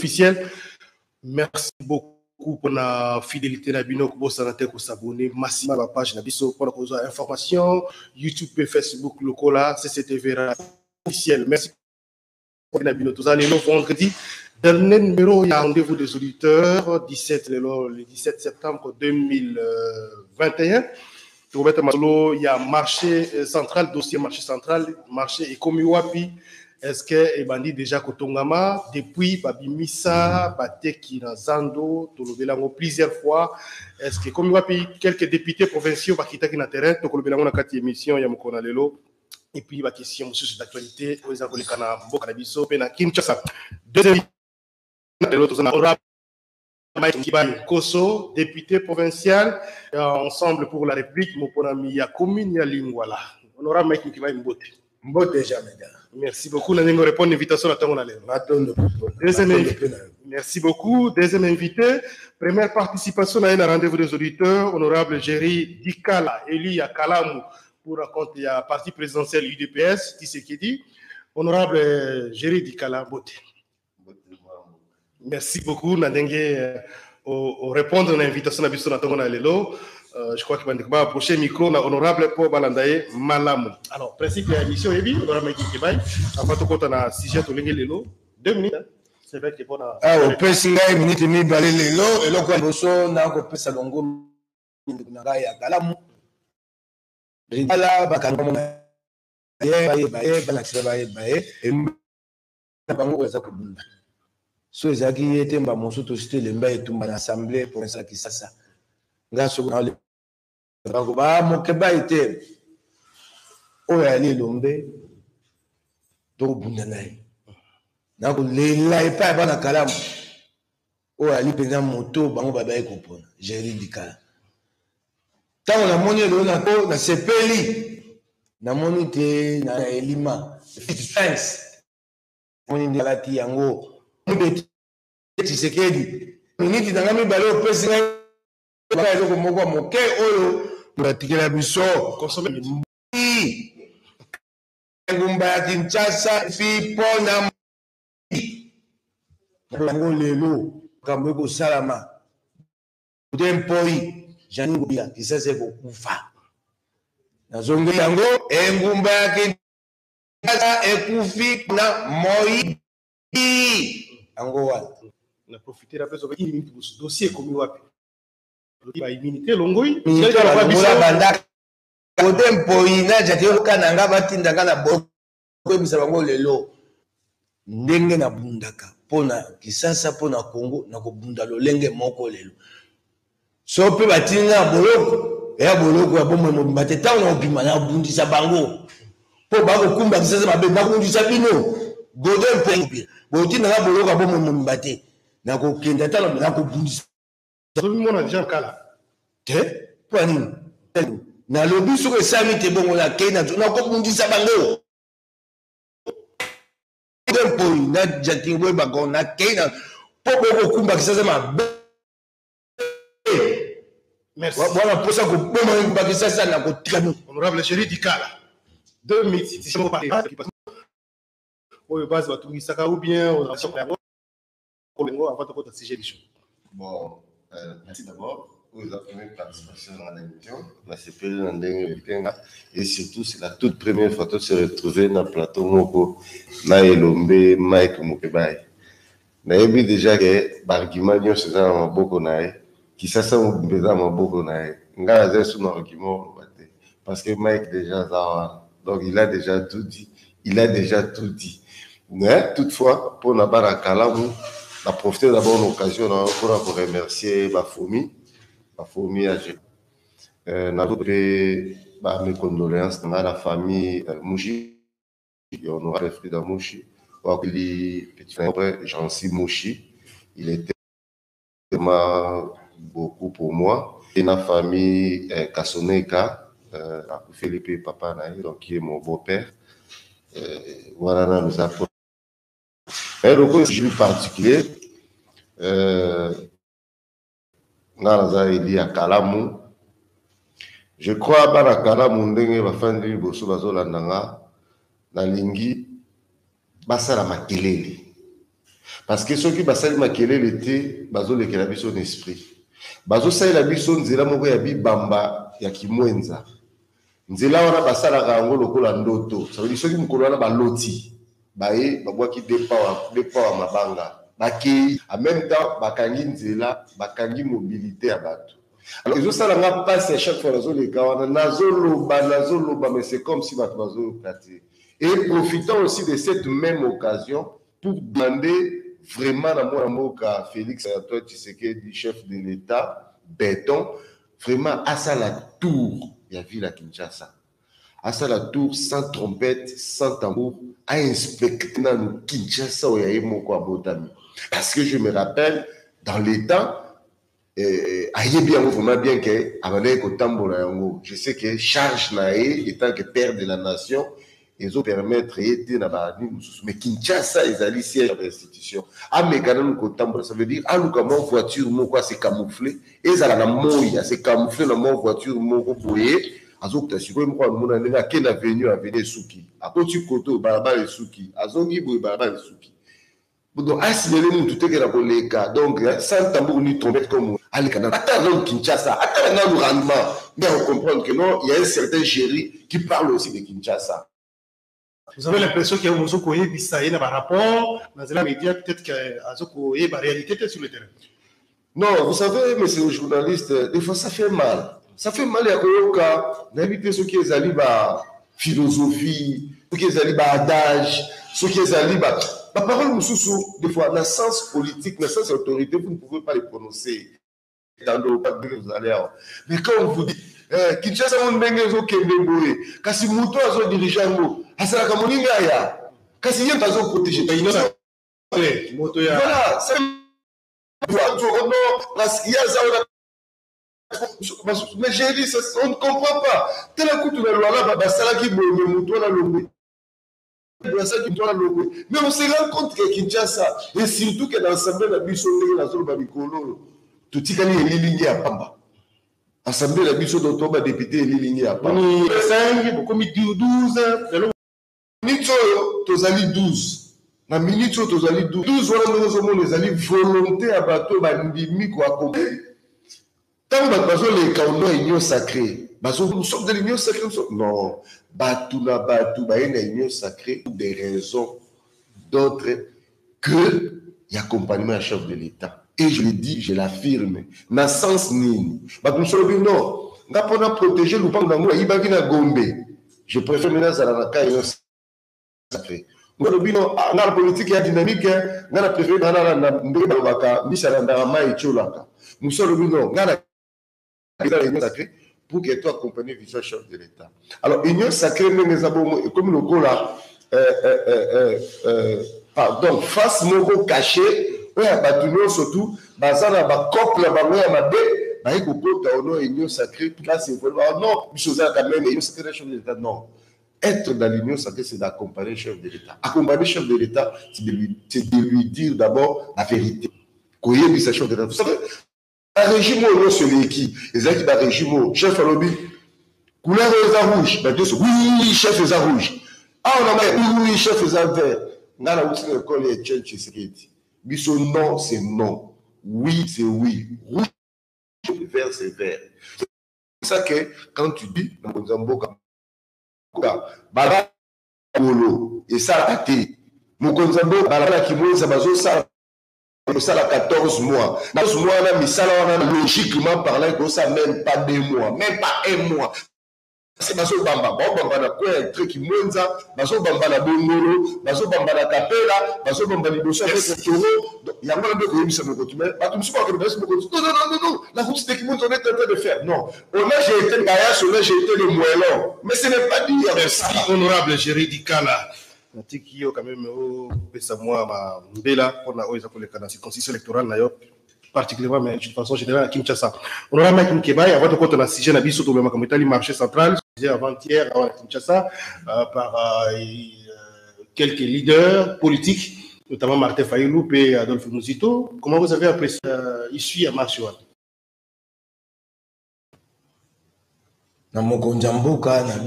officiel. Merci beaucoup pour la fidélité Nabino pour s'abonner massivement à la page Nabiso pour la information YouTube et Facebook local CCTV officiel. Merci pour Nabino. Tous allez le vendredi. Dernier numéro, il y a rendez-vous des auditeurs le 17 septembre 2021. Il y a marché central, dossier marché central, marché Ekomiwapi. Est-ce que Ebandi déjà Kotongama, depuis Babimisa, Bateki Nazando, Tolobelango plusieurs fois. Est-ce que Ekomiwapi, quelques députés provinciaux qui sont dans terrain, Tolobelango na 4 émissions, Yamukona Lelo. Et puis, la question sur l'actualité, aux Agolikana, Bokanabiso, Pena Kinshasa. Deuxième Koso, député provincial, ensemble pour la République, Moponami, ya commune, ya Lingwala. Honorable Mike Mkibai Mbote. Mbote jamais. Merci beaucoup. Nous allons répondre à l'invitation à Merci beaucoup. Deuxième invité, première participation à un rendez-vous des auditeurs, honorable Jerry Dikala, élu à Kalamu pour raconter la partie présidentielle UDPS, Tshisekedi. Honorable Jerry Dikala, Mbote. Merci beaucoup. Nous allons répondre à l'invitation à Lelo. Je crois qu'il va approcher le micro. Honorable Paul Balandaye Malamu. Alors, principe de l'émission, honorable Kikibai, avant de compter un sujet de Lelo, 2 minutes. C'est vrai que pour la. Ah, au Pessinga, minute mi balé Lelo, et l'on a un peu de salongo, Nagaya Kalamu. Rindala, Bakango, so ezaki ete mba mosu to cité le mba etumba na assemblée pour ça qui ça ngaso na le ba mokeba ete oyo ali lombe to bunda naye na ko lela epa ba na Kalamu oyo ali pena moto bango baba e kopona Jerry Dikala tango na moni lo na ko na sepeli na moni te na elima defense moni ndalati yango Tshisekedi miniti na ngami balo pesi ngai ba eloko moko moke oyo ngatikela biso consommer ngumba ya Kinshasa fi pona ngo lelo kambo ko salama dempoi jani ngobia kisase ko kufa nazonge yango ngumba ya Kinshasa ekufi na moi Angola. On a profité de la personne qui est dossier comme wapi. Il va immunité longoi. Tempo ina jati kananga batindanga na bo ko bisabango lelo. Ndenge na bundaka pona Kisasa pona Congo na ko bunda lolenge moko lelo. So pe batinga boloko ya boloko ya bomwe mo bateta na obima na bundisa bango. Po ba ko kumba Kisasa mabe ba bundisa bino. Godem pe boti na boloka bomo mumbate na ko kenda tala na ko bundisa so mona déjà kala te pani na lobi so ko sami te bongo la kena na ko bundisa bango tempo na jati we bago na kena po ko kumba Kisasa ma merci voilà pour ça ko bomo kumba Kisasa na ko tikano honorable Jerry Dikala 2 minutes si je peux parler base ou bien avant de sujet du show. Bon, merci d'abord pour la première participation dans l'émission. Et surtout, c'est la toute première fois de se retrouver dans le plateau Moko, na Elombe, Mike Mokebai. Na yebi déjà que l'argument c'est ça en beaucoup nae, qui ça en beaucoup nae. Nga zé son argument parce que Mike déjà ça, donc il a déjà tout dit. Mais toutefois, pour n'a pas Kalamu, on a profité d'abord de l'occasion pour remercier ma famille âgée. Mes condoléances à la famille Mouchi, on aura fait Frida Mouchi, petit frère Jancy Mouchi, il était vraiment beaucoup pour moi. Et la famille Kassoneka, Philippe Papa Naï, donc qui est mon beau-père. Voilà, nous avons un recours particulier. Il y a Kalamu. Je crois que la Kalamu va faire une bosso bazolandanga na lingi basa la makelele. Parce que ceux qui basali makele l'été, bazo le kela biso d'esprit. Bazo sa la biso nzela moko ya bibamba ya kimwenza. Nzela wana basala rango lokola ndoto. Ça veut dire ceux qui mukolo wana baloti. Bae babwa ki depa mabanga. Baki en même temps bakangi nzela, bakangi mobilité ya bato. Alors ils ont ça la passe à chaque fois nazo le kawana nazo loba mais c'est comme si bato bazo kati. Et profitant aussi de cette même occasion pour demander vraiment dans mon cas Félix Antoine Tshisekedi, chef de l'État, béton, vraiment à ça la tour, il y a vu la Kinshasa. À ça la tour, sans trompette, sans tambour, à inspecter dans le Kinshasa où il y a mon quoi botami. Parce que je me rappelle, dans l'État, vraiment bien que je sais que charge nae, étant que père de la nation, ils ont permettre d'aider mais Kinshasa ils allaient siège de l'institution. Ah mais quand nous ça veut dire ah nous comment voiture mon quoi c'est camouflé et ça la moya c'est camouflé dans mon voiture mon boyer azokta siko mo ko mona ndenga quelle avenue Suki à côté koto barabara Suki azongi boy barabara Suki donc assimilé nous tout est que la colléga donc sans tambour ni trompette comme allez quand attends Kinshasa attends nous rendement mais on comprend que non il y a un certain géry qui parle aussi de Kinshasa. Vous avez l'impression qu'il y a un peu par rapport dans les médias, peut-être qu'il y a une réalité sur le terrain. Non, vous savez, monsieur le journaliste, des fois ça fait mal. Ça fait mal à Koyoka, d'inviter ceux qui sont allés à philosophie, ceux qui sont allés à adage, ceux qui sont allés à. La parole, des fois, dans le sens politique, dans le sens autorité, vous ne pouvez pas les prononcer. Mais quand on vous dit, Kinshasa on ndenge zo kende boye kasi muto azo diriger ngo asala ka moninga ya kasi yenta zo protéger ta innocence moto ya voilà c'est non parce qu'il y a ça mais j'ai dit on ne comprend pas tel coup tu la loi là basala ki boye muto na lombe mais on se rend compte que Kinshasa et surtout que dans l'assemblée la biso ndenge na zo ba bikolo tout tikali elilingi ya pamba. Assemblée la biso d'octobre député ligne à part. 5, beaucoup 12. Minutes tozali 12. Na minutes tozali 12. 12 voilà nous les ali volonté à bateau bandimi quoi accomplir. Tant bazo les kaono union sacrée. Bazo nous sommes de l'union sacrée. Non, batou na batou ba une union sacrée pour des raisons d'autres que y accompagnement à chef de l'État. Et je le dis, je l'affirme, dans le sens ni. Non, on a protégé le pan d'amour, il va venir à Gombe. Je préfère maintenant ça la caille sacré. On a la politique qui est dynamique, on a préféré dans la Mbeka, Misharandama et Tcholaka. Nous sommes non, on a la union sacrée pour que toi accompagnes le chef de l'État. Alors, union sacrée, comme le go là, pardon, face mogo caché. Oui, surtout, bazana ba couple ba moya mabe, ba iko kota ono union sacrée, là c'est vraiment non, chose quand même union sacrée chef de l'État non. Être dans l'union sacrée c'est d'accompagner le chef de l'État. Accompagner le chef de l'État c'est de lui dire d'abord la vérité. Koyer bi sa chef de l'État. Vous savez, un régime au c'est qui, les gens qui ba régime chef à lobby couleur rouge, bah oui, chef est rouge. Ah on a oui, chef est vert. Ngana uti l'école est church security. Biso non, c'est non. Oui, c'est oui. Rouge, vert, c'est vert. C'est pour ça que quand tu dis, et ça a été. Mokonzambo, balabala qui mouille, ça va ça. Ça a 14 mois. 14 mois, ça logiquement parlant, ça même pas 2 mois, même pas 1 mois. C'est baso bamba na quoi un truc qui mwenza baso bamba na bongolo baso bamba na kapela baso bamba liboso avec le taureau il y a pas de réussite mon côté mais pas tout ce qu'on connaît non la route c'est qui monte on est en train de faire non on a j'ai été gaillasse on a j'ai été le moellon mais ce n'est pas dit merci honorable Géridicala natiki yo quand même au pesa moi ma mbela pour na oza pour les canaux circonscription électorale na yo particulièrement, mais de façon générale à Kinshasa. On aura Mike Kebaye, avant de compter dans le sujet, on a vu surtout le marché central, avant-hier à Kinshasa, par quelques leaders politiques, notamment Martin Fayulu et Adolphe Mouzito. Comment vous avez apprécié ici à Marchouane? Na moko njamboka na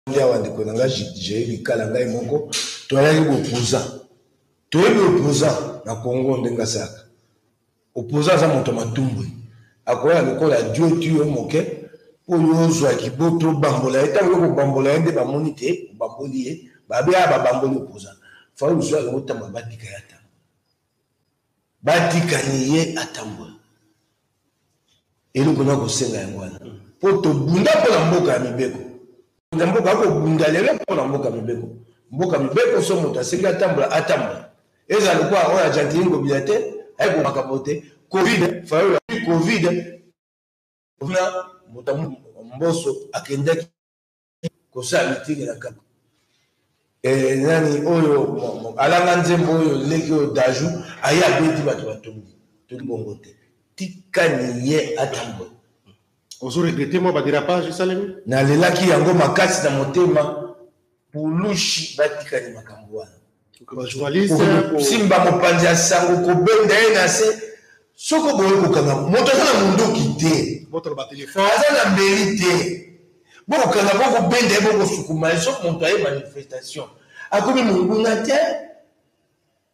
ndia wandeko nanga j'ai likala ngai moko toyali bopuza na Congo ndengasaka opposant za moto matumbu akoya lokola Dieu tu moke po yozwa kiboto bambola eta ko bambola ende ba monite bamboli babe aba bamboli opposant fa uzwa ngota mabatika yata batika niye atambwa eloko na kosenga yangwana po to bunda po na mboka ya mibeko na mboka ko bunda lele po na mboka mibeko so moto asenga atambwa eza lokwa oya jantingo bilate ay ko makabote covid fa yo covid na moto mboso akendaki kosa mitingi na kaka nani oyo alanga nzembo oyo leki oyo daju aya beti bato batongi toli bongo te tikani ye atambwe ozo regrete mo badirapage salemi na lelaki yango makasi na motema pulushi batikani makambo wana simba mopanzi ya sango kobenda ye na se soko boye kokanga moto aza na munduki te aza na mbeli te bokokanga bokobenda ye bokosukuma ye soko moto aye manifestation akomi monguna te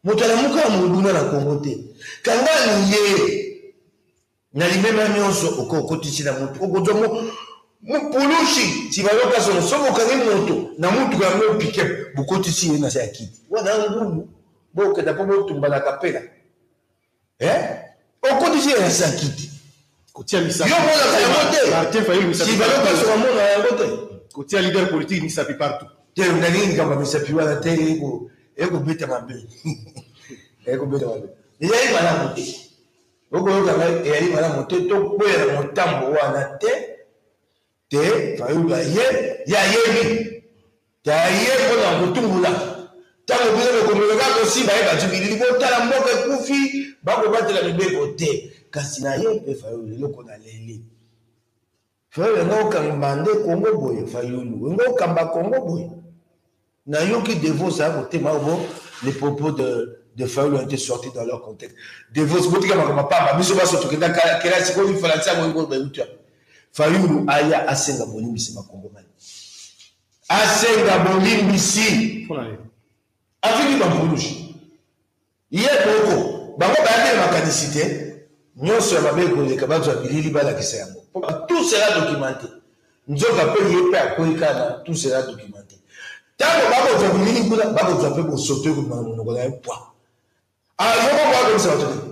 moto alamuka ya monguna na Kongo te kanga ni ye na limema nyonso okokotisi na moto okozwa mupulushi tibaloka sono soko okangi moto na mutu yango pike bokotisi ye na se ya kiti wana ngulu bokenda mpo botumbana kapela okotisi ye na se ya kiti kotia misapi yo monaka yango te tibaloka sono mona yango te kotia leader politique misapi partout te nalingi kamba misapi wana te ekobeta mabe ekobeta mabe eyali malamu te okoyokanga eyali malamu te tokwela motambo wana te fayulu aye yayebi taye mpona kotumbula ntango bino bekomeleka kosimba ye batubilili botala mboka ekufi bakobatela mibeko te kasi na ye mpe fayulu eloko na leli fayulu enga okamba nde Kongo boye fayulu enga okamba Kongo boye nayoki Devos a kotema obo les propos de Fayulu ont été sortis dans leur contexte Devos botika makamba pamba biso baso tokenda kela sikoyo falansa ngo bayuta Fayulu aya asenga bolimbisi makongomani asenga bolimbisi afiki bampulushi ye boko bango bayakele makanisi te nyonso ya mabe ekoleka bato ya bilili balakisa yango tout sera documenté nzoka mpe ye mpe akoyikana tout sera documenté tango bakozwa bilili kuna bakozwa mpe bosoto monoko na ye pwa yoko bakomisa bato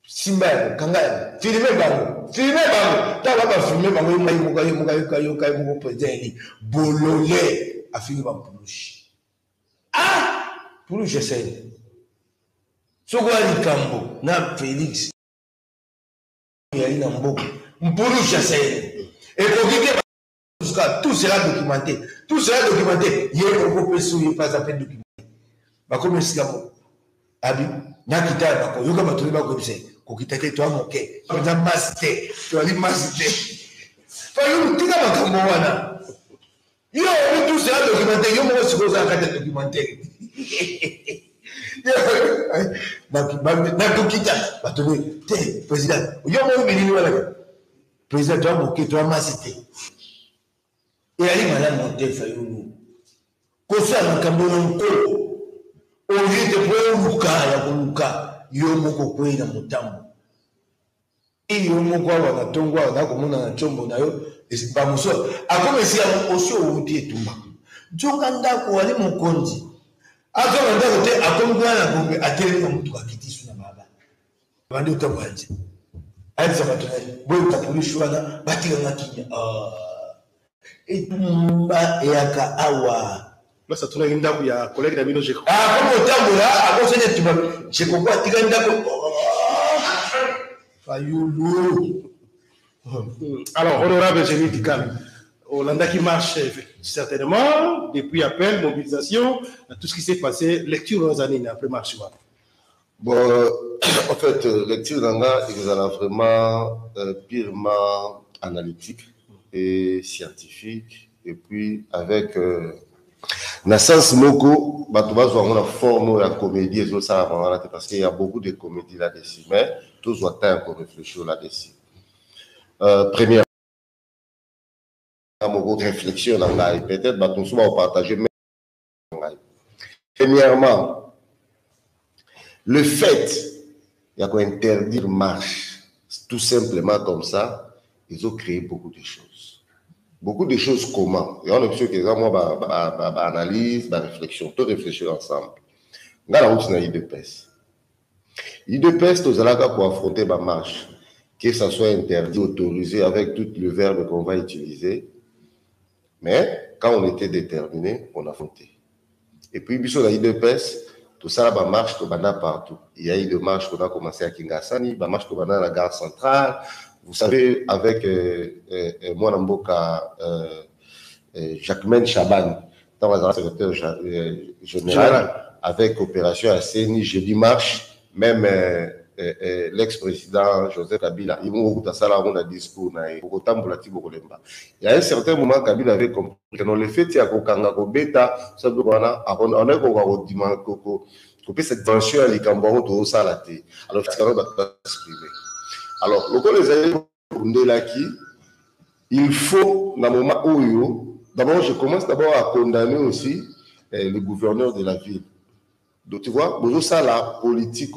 simba yango kanga yango filme bango ntango bafilme bango yoka moko président eli bolole afiki bampulushi pulushi esene soko ya likambo na Félix yali na mboka mpulushi esene ekoki te tout sera documenté ye moko mpe soki epaza mpe documenté bakomi esika moko abi nakita bakoyoka bato bakoyebisa kokita te toa moke toza masi te toali masi te Fayulu tika makambo wana yo obi tout sera documenté yo moko sikoyo ozala kati ya documentaire nakokita bato te président yo moko bilili wana président toa moke toa masi te eyali malamu te Fayulu kosala makambo na nkolo ovite po oluka ya koluka yo moko kwei na motambo iyo moko awa na tongo awa nakomona na tshombo na yo bamoso akomesi ya osi outi etumba nzonga ndako ali mokonzi azonga ndako te akomi kuna na bombe atelemi na motuka akiti su na baba bandi otambo anje alisa bato na ye boyota polisi wana batikanga kinya etumba eyaka awa là ça tourne ndako ya collègue Dabino Jeko comme otambola akosene tuba Jeko kwa tika ndako Fayulu alors honorable Génie Tikal Hollanda qui marche certainement depuis appel mobilisation tout ce qui s'est passé lecture aux années après marche bon en fait lecture d'anga il est vraiment purement analytique et scientifique et puis avec na sens moko bato bazwa na forme ya comédie et ça parce qu'il y a beaucoup de comédies là-dessus mais tous doivent encore réfléchir là-dessus première moko réflexion là peut-être bato souvent partager mais premièrement Le fait, il y a qu'interdire marche, tout simplement comme ça, ils ont créé beaucoup de choses. Beaucoup de choses comment? Il y a une option qui est moi, analyse, réflexion, tout réfléchir ensemble. Dans la route, il y a l'IDPS. L'IDPS, nous allons pour affronter ma marche, que ça soit interdit, autorisé, avec tout le verbe qu'on va utiliser. Mais quand on était déterminé, on a affronté. Et puis, sur la l'IDPS, tout ça, la marche qu'on a partout. Il y a eu des marches qu'on a commencé à Kingasani, la marche qu'on a dans la gare centrale. Vous savez, avec moi, Namboka, Jacquemaine Chaban, dans le secrétaire général, avec Opération ACNI, jeudi marche, même l'ex-président Joseph Kabila, il a un discours, il y a un certain moment, Kabila avait compris que dans le fait, il y a un bêta, on a cette dimension à l'Ikambaro, tout ça, la thé. Alors, c'est quand même exprimé. Alors, il faut, dans le moment où, d'abord, je commence d'abord à condamner aussi le gouverneur de la ville. Donc, tu vois, ça, la politique,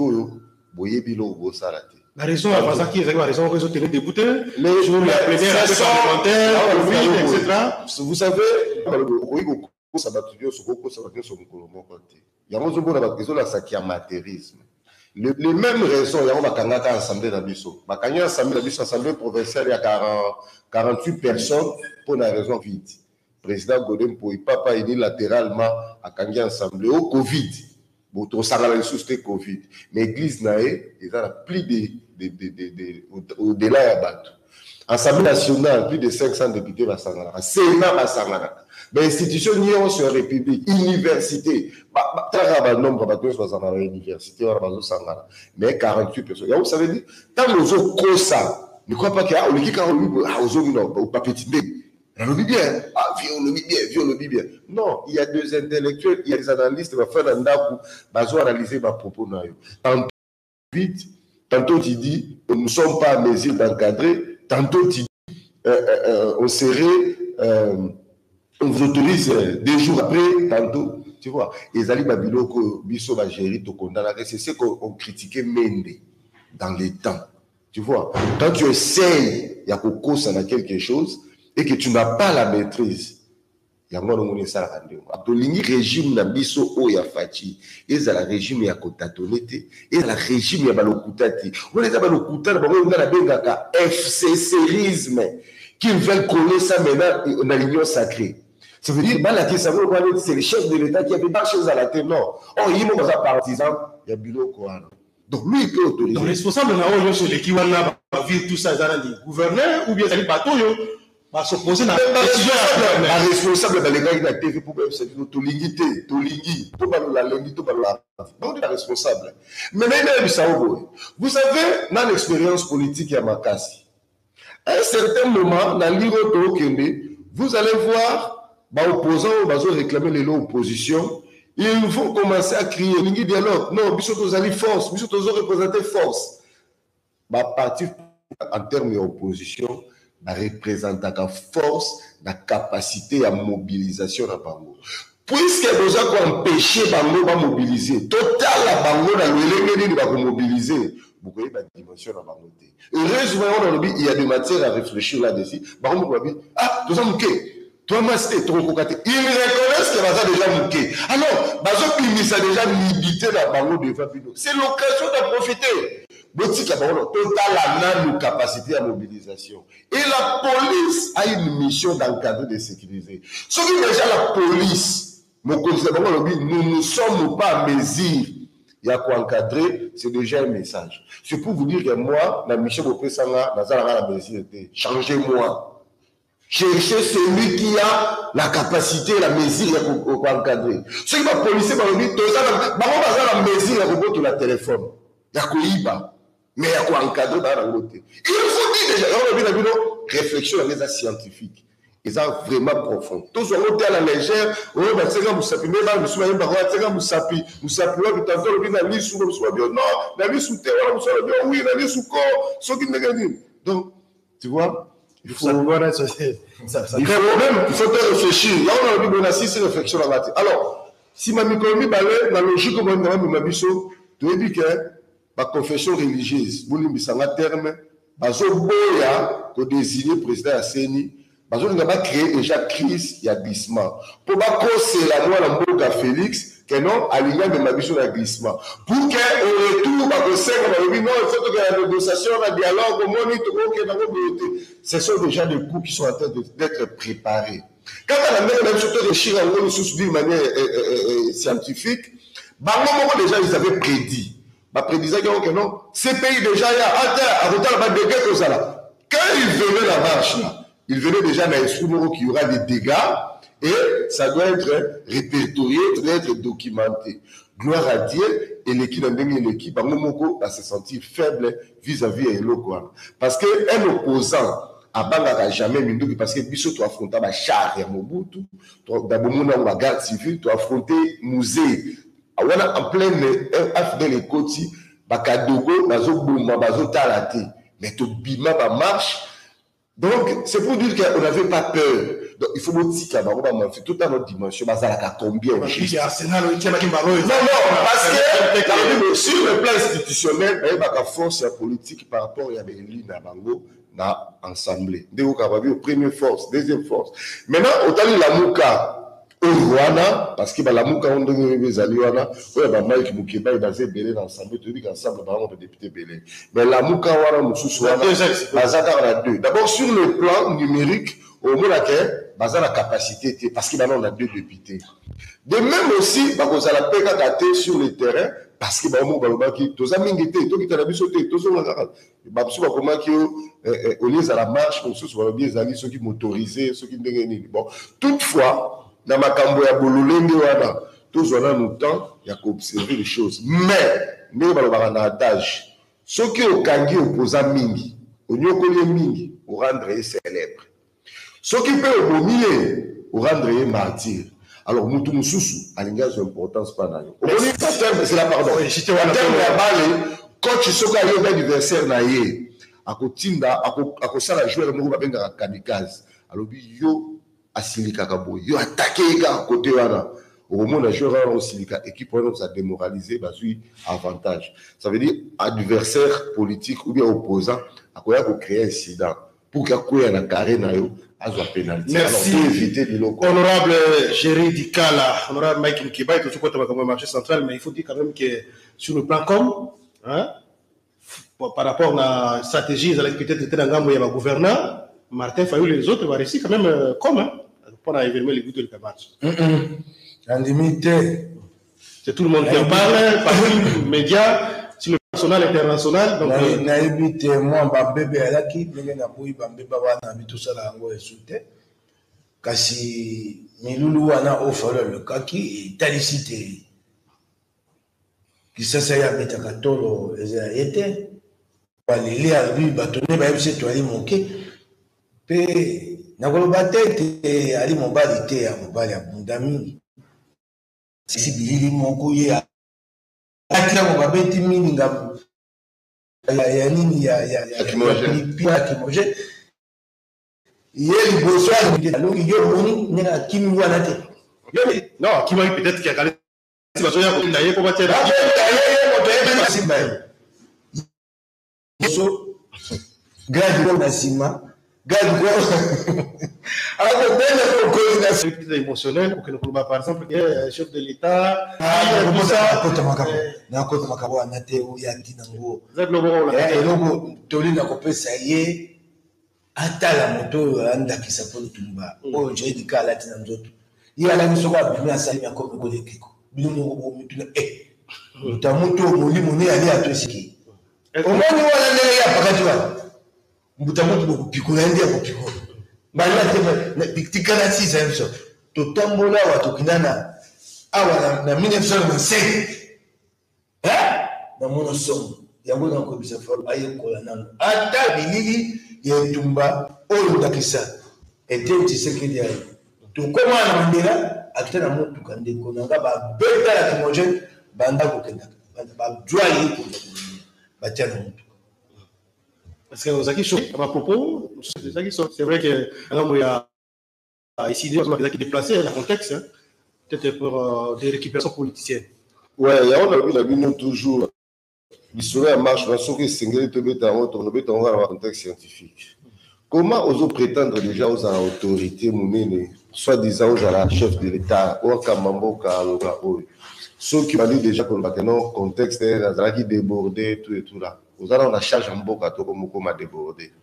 la raison, à part ça, qui est la raison que vous avez débouté, sur la plénière, parlementaire, etc. Vous savez, ça va toujours sur il y a un raison l'amateurisme. Les mêmes raisons, il y a une assemblée d'Abisso. Il y a une assemblée provinciale, il y a 48 personnes pour une raison vide. Le président Godem Pouy, papa, il est latéralement à Kangi assemblée au Covid. Ça a le Covid. Mais l'église nae, il y a plus au-delà de Batou. Assemblée nationale, plus de 500 députés va s'angana. Sénat va s'angana. Mais institution nion sur la République, université, nombre de université, mais 48 personnes. Vous savez dire, tant nous avons ça, ne crois pas qu'il y a un papier on le dit bien. Non, il y a deux intellectuels, il y a des analystes qui vont faire un dacou, ils vont analyser ma propos. Tantôt tu dis, nous ne sommes pas à mesure d'encadrer, tantôt tu dis, on serait, on vous autorise 2 jours après, tantôt, tu vois. Les Ali Babiloko, Bisso Bagéri, Tokondana, c'est ce qu'on critiquait Mende dans les temps. Tu vois, quand tu essayes, il y a quelque chose, et que tu n'as pas la maîtrise, il y a un ça régime na biso o ya fachi, et la régime ya kotatonete, et la régime ya balokutati. On les a balokutati, on a la bengaka FCCisme, qui veulent coller ça maintenant dans l'union sacrée. Ça veut dire, c'est le chef de l'État qui a fait des choses à la tête. Non. Oh, il y a un partisan, il y a Bilo Koano. Donc lui, il peut autoriser. Donc, responsable de la sur l'équipe, on a vu tout ça dans le gouverneur, ou bien les bateaux, va s'opposer à la décision. La responsable de l'État, il a été pour c'est l'autorité, l'autorité, tout la lundi, tout la. Donc, la responsable. Mais vous savez, dans l'expérience politique à Makassi, à un certain moment, dans l'Iroto Kende, vous allez voir, les opposants vont réclamer les lois opposition. Ils vont commencer à crier, ils dialogue. Non, Bissot Ozali force, Bissot Ozali représenter force. Partir en termes d'opposition, représente la force, la capacité à mobilisation dans Bango. Puisque nous avons empêché Bango de mobiliser, total la Bango dans le va mobiliser. Vous voyez la dimension dans Bango. Heureusement, il y a des matières à réfléchir là-dessus. Bango va dire, ah, nous avons mouqué. Toi, Masté, ton cocaté. Ils reconnaissent que Baza déjà mouqué. Alors, Baza Pimisa a déjà limité la Bango de Fabino. C'est l'occasion d'en profiter. Total a une capacité à mobilisation. Et la police a une mission d'encadrer, de sécuriser. Ce qui est déjà la police, nous ne sommes pas à mesure. Il y a quoi encadrer, c'est déjà un message. C'est pour vous dire que moi, la mission de Pessanga, la mesure était changez-moi. Cherchez celui qui a la capacité, la mesure pour encadrer. Ce qui va policier, va dire, la mesure pour la téléphone. Il y a quoi mais il y a quoi encadrer dans la côté. Il faut dire déjà, on a vu réflexion les scientifiques. Ils sont vraiment profonds. Tous on est à la légère, on va dire que nous mais là nous sommes pas nous sapi, là tout à fait on a mis sous le soin bien non, la vie sous terre, on soit bien oui, la vie sous corps, ce qui me gagne. Donc, tu vois, il faut voir ça. Il faut réfléchir. Là on a vu on a 6 réflexions là. Alors, si ma micronomie balai la logique comme on a mis biso tu as dit que la confession religieuse, vous l'avez terme, bazoboya ko désigner président ya CENI, bazolinga créer déjà crise ya glissement. Pour pas causer la loi la mboka Félix, que non, aligner même ma sur la glissement. Pour que au retour, bah, non, il faut que la négociation, la dialogue, au moins, ce sont déjà des coups qui sont en train d'être préparés. Quand on a même surtout réfléchir d'une manière scientifique, bah, déjà, ils avaient prédit. Bah, prédisait que non, ces pays déjà, il y a quand ils venaient la marche, là, ils venaient déjà dans l'esprit qu'il y aura des dégâts et ça doit être répertorié, ça doit être documenté. Gloire à Dieu, et l'équipe d'un l'équipe, va se sentir faible vis-à-vis de l'autre. Parce qu'un opposant, à Bangara jamais Minduki, parce que Bissot, tu as affronté la char et Mobutu, d'abord, la garde civile, tu as affronté musée. En plein affaire les côtés, Bakadogo, Bazo Bouma, Bazo Talate, mais tu bima ma marche. Donc, c'est pour dire qu'on n'avait pas peur. Donc, il faut montrer qu'il y a tout à notre dimension, mais ça a combien de choses. Non, parce que sur le plan institutionnel, il y a une force politique par rapport à l'Élie Nabango, dans l'Assemblée. Dès qu'on première force, deuxième force. Maintenant, autant la Mouka, au Rwanda, parce que la Mouka, on donne les Aliwana, il y a Mike Moukeba, il y a des Belé dans l'Assemblée, tu dis qu'ensemble, par exemple, député Belé. Mais la Mouka, on a deux. D'abord, sur le plan numérique, au moins, il la capacité, parce qu'il y a deux députés. De même aussi, il y a la PKT sur le terrain, parce que tous les mingité, tous les bisotés, tous les on est à la marche, ceux qui motorisés, ceux qui ne bon. Toutefois, dans ma cambo ya bololenge wana, tous on a nous temps, il y a qu'observer les choses. Mais, nous avons un adage. Ceux qui ont kangi opposant mingi, au nyokoli mingi, au rendre célèbre. Ceux qui peuvent bomiller, au rendre martyr. Alors, Moutou Moussoussou, à l'ingage d'importance pas dans c'est la pardon. En termes de balle, quand tu sais qu'il y a un adversaire naïe, à côté de la joueur, nous avons un kamikaze. Alors, yo, Asilika Kabo, yo attaqué à côté wana. Au moment où la joueur au Silika, équipe nous a démoralisé, bah oui, avantage. Ça veut dire adversaire politique ou bien opposant, à quoi il créer un incident pour qu'il y ait un carré naïo. Merci. Honorable Géry Dikala, honorable Mike Mkiba, tout ce qu'on a comme marché central, mais il faut dire quand même que sur le plan com, hein, par rapport à la stratégie, ils allaient peut-être être dans le gouverneur, Martin Fayou, les autres, va réussir quand même comme, hein, pour événement les bouts de marche. En limité. C'est tout le monde qui en parle, par les médias. National, international, donc naïbite moi bambebe alaki ndenge na boyi bambebe wana bitosala yango esute kasi milulu wana ofalo le kaki talisite kisasa ya betaka tolo eza yete baleli ali batone ba yebise to ali moke pe nakoloba tete ali mobali te ya mobali ya bundami sisi bilili moko ye akira mo babeti mini ngam ya nini ya kimogène yeli boswa donc yo moni nena kimi wana te non kimi peut-être qu'il y a quand si bazo ya ko ndaye ko batela simba so grade na sima grade ko alors belle cause émotionnelle pour que nous par exemple le chef de l'état na kota makabo na te o ya ntina ngo eloko tolina kopesa ye atala moto andakisa polo tumba o jeudi kala tina nzoto ye ala miso kwa bimia sali ya ko ko lekiko bilumu ngo mituna mutamuto mulimo ne ali atosiki omoni wala ne ya pakati wa mutamuto kupikula ndia kupikula bala te piktikana sisa emso totambola watokinana awa na 1995 na mono somo yango na ko bisa fa aye kola nano ata bilili yetumba oyo dakisa ete tisekedi ayi to koma na mandela akitana mutu kande ko nanga ba beta ya kimogène banda ko kenda ba joie ko ba tiana mutu parce que aux acquis à propos c'est vrai que il y a ici des gens qui déplacés dans le contexte hein, peut-être pour des récupérations politiciennes Ouais, il y a un toujours. L'histoire marche, parce que c'est dans un contexte scientifique. Comment osons prétendre déjà aux autorités, soit-disant aux chefs de l'État, aux Kamamboka, ceux qui ont dit déjà que le contexte est débordé, tout et tout là. Vous allez la charge en boca, tout comme débordé.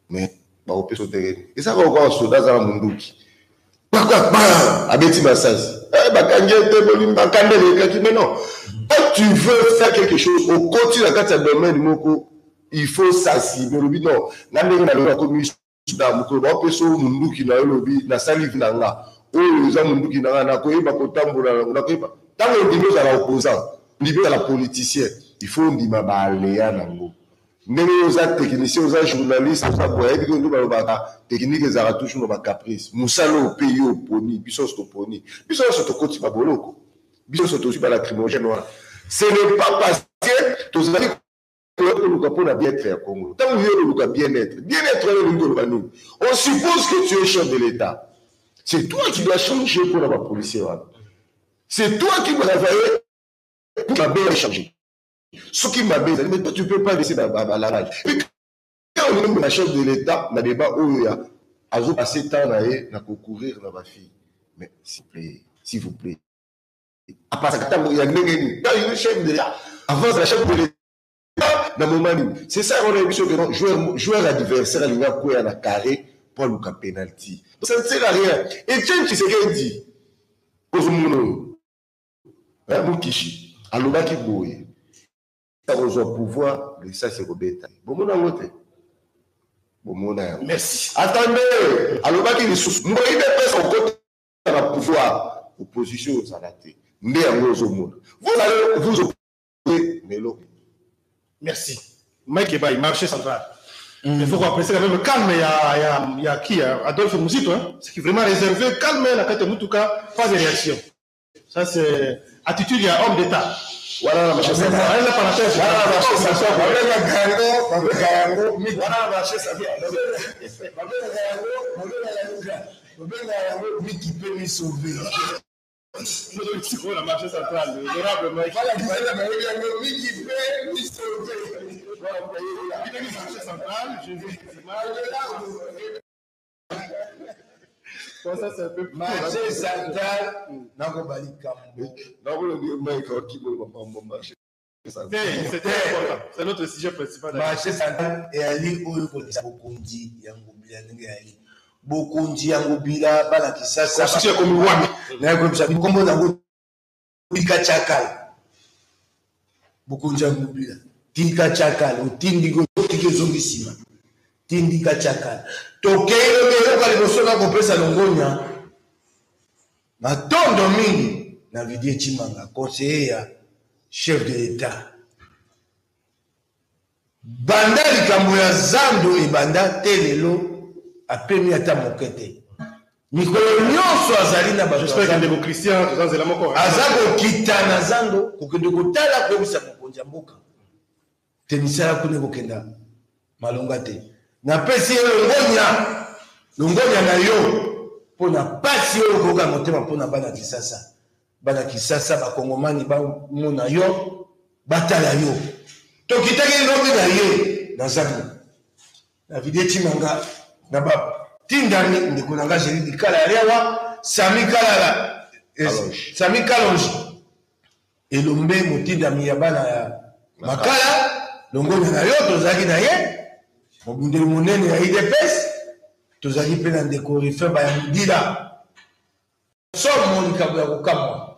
Mais, on peut sauter. Et ça va encore un soldat dans le monde. Abeti Massaz. Mais non. Quand tu veux faire quelque chose, au continent, quand tu as domaine, il faut s'assumer. Non, il faut même aux techniciens, aux journalistes, aux techniques, ils ont toujours nos caprices. Moussalo au pays au poni, bisous au poni, bisous au côté pas boloko, bisous au côté pas la crimogène. Ce n'est pas parce que tous les gens ont bien-être au Congo. Tant que vous bien-être, on suppose que tu es chef de l'État. C'est toi qui dois changer pour la police. C'est toi qui dois travailler pour la bien changer. Ce qui m'a dit, mais toi, tu ne peux pas laisser la rage. Et quand on est la chef de l'État, dans le débat où il y a passé temps à concourir dans ma fille. Mais s'il vous plaît. À part ça, il y a une chef de l'État. Avant la chef de l'État, dans mon mani. C'est ça qu'on a vu sur le joueur adversaire, il y a quoi à carré pour le penalty. Ça ne sert à rien. Et tiens, tu sais ce qu'il dit. Ozumuno. Mukishi. Alobaki Boye. Au pouvoir, ça c'est Robeta. Merci. Attendez, alors qu'il est sous. Nous avons côté de pouvoir, opposition aux alatés. Mais vous allez vous opposer, Mélo. Merci. Mike Ebaï, marché central. Il faut apprécier quand même calme. Il y a qui? Adolphe Mousito, ce qui est vraiment réservé, calme, la carte en tout cas, pas de réaction. Ça c'est attitude, il y a homme d'État. Voilà la marché central. Voilà la parenthèse. Voilà la marché central. Voilà la marché central. Qui peut me sauver. C'est la marché centrale. L'honorable Mike. Voilà qui peut me sauver. La marché central, je vais. Ça, c'est un peu plus. Marché central, Nagobali Kambo. C'est notre sujet principal. Marché central et Ali Oyokodisa Bokundi Yangobila Nengali. Bokundi Yangobila Balakisasa. Constitué comme Wami. Nagobila Kombo Nango Tika Chakal. Bokundi Yangobila. Tika Chakal. Utindigo Tike Zongisima. Tindika Chakal. Tokeyo mero kalibosoka kopesa longonya. Matondo mingi na Vidie Chimanga, conseiller chef de l'État. Banda likambo ya zando ibanda telelo apemi ata mokete. Mikolo nyonso azali na bato. J'espère que les Christiens dans la moko. Azako kita na zando kokende kotala ko bisa mokonzi mboka. Tenisala kune kokenda malonga te. Na pesi longonya na yo pona pasi yo koka motema pona bana kisasa. Bana kisasa bakongomani ba mona yo batala yo. Tokitaki longi na ye na zabu. Na Vidie Chimanga na ba tindani ndeko nanga jeli dikala lewa Sami Kalala Sami Kalonji elombe motinda miyabana ya makala longonya na yo tozaki na ye. Mobundeli monene ya IDPS tozali pe na ndeko rifemba ya mudila somo likambo ya kokamwa